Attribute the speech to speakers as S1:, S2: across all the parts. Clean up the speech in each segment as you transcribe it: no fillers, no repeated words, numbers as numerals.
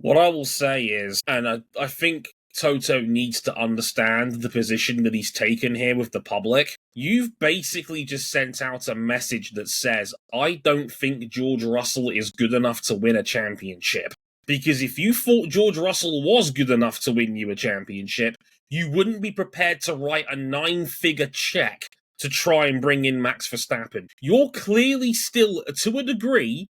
S1: What I will say is, and I think Toto needs to understand the position that he's taken here with the public. You've basically just sent out a message that says, I don't think George Russell is good enough to win a championship. Because if you thought George Russell was good enough to win you a championship, you wouldn't be prepared to write a 9-figure check to try and bring in Max Verstappen. You're clearly still, to a degree,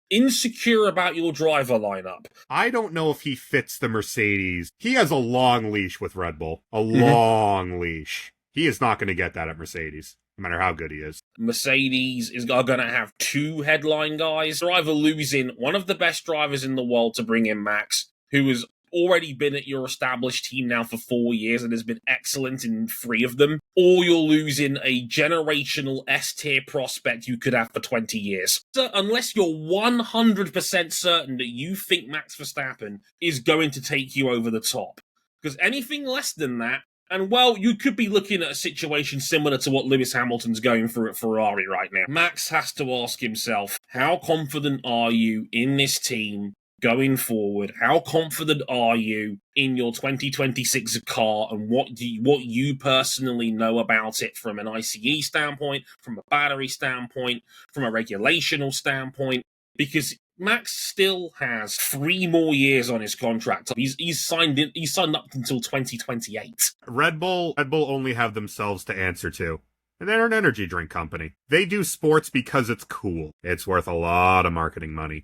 S1: insecure about your driver lineup.
S2: I don't know if he fits the Mercedes. He has a long leash with Red Bull. A long leash. He is not going to get that at Mercedes, no matter how good he is.
S1: Mercedes are going to have 2 headline guys. They're either losing one of the best drivers in the world to bring in Max, who has already been at your established team now for 4 years and has been excellent in 3 of them, or you're losing a generational S-tier prospect you could have for 20 years. So unless you're 100% certain that you think Max Verstappen is going to take you over the top. Because anything less than that, and well, you could be looking at a situation similar to what Lewis Hamilton's going through at Ferrari right now. Max has to ask himself, how confident are you in this team going forward? How confident are you in your 2026 car, and what you personally know about it from an ICE standpoint, from a battery standpoint, from a regulational standpoint? Because Max still has 3 more years on his contract. He's signed up until 2028.
S2: Red Bull only have themselves to answer to. And they're an energy drink company. They do sports because it's cool. It's worth a lot of marketing money.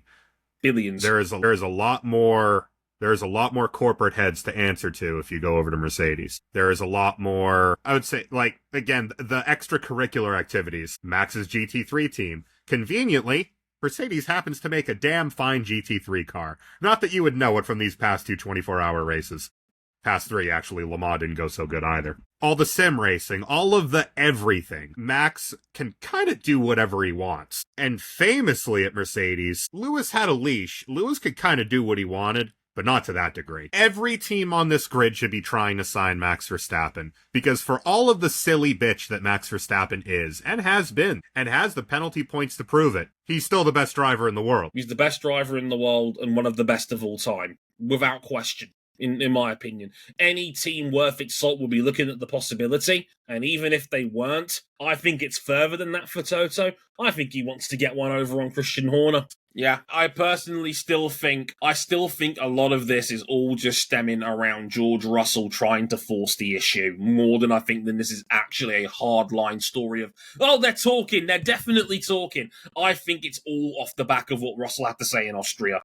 S1: Billions.
S2: There is a lot more corporate heads to answer to if you go over to Mercedes. There is a lot more, I would say, like, again, the extracurricular activities. Max's GT3 team. Conveniently, Mercedes happens to make a damn fine GT3 car. Not that you would know it from these past 2 24-hour races. Past 3, actually, Le Mans didn't go so good either. All the sim racing, all of the everything. Max can kind of do whatever he wants. And famously at Mercedes, Lewis had a leash. Lewis could kind of do what he wanted, but not to that degree. Every team on this grid should be trying to sign Max Verstappen, because for all of the silly bitch that Max Verstappen is, and has been, and has the penalty points to prove it, he's still the best driver in the world.
S1: He's the best driver in the world and one of the best of all time, without question. In my opinion, any team worth its salt will be looking at the possibility, and even if they weren't, I think it's further than that for Toto. I think he wants to get one over on Christian Horner. Yeah, I personally still think a lot of this is all just stemming around George Russell trying to force the issue, more than I think this is actually a hardline story of, oh, they're definitely talking. I think it's all off the back of what Russell had to say in Austria.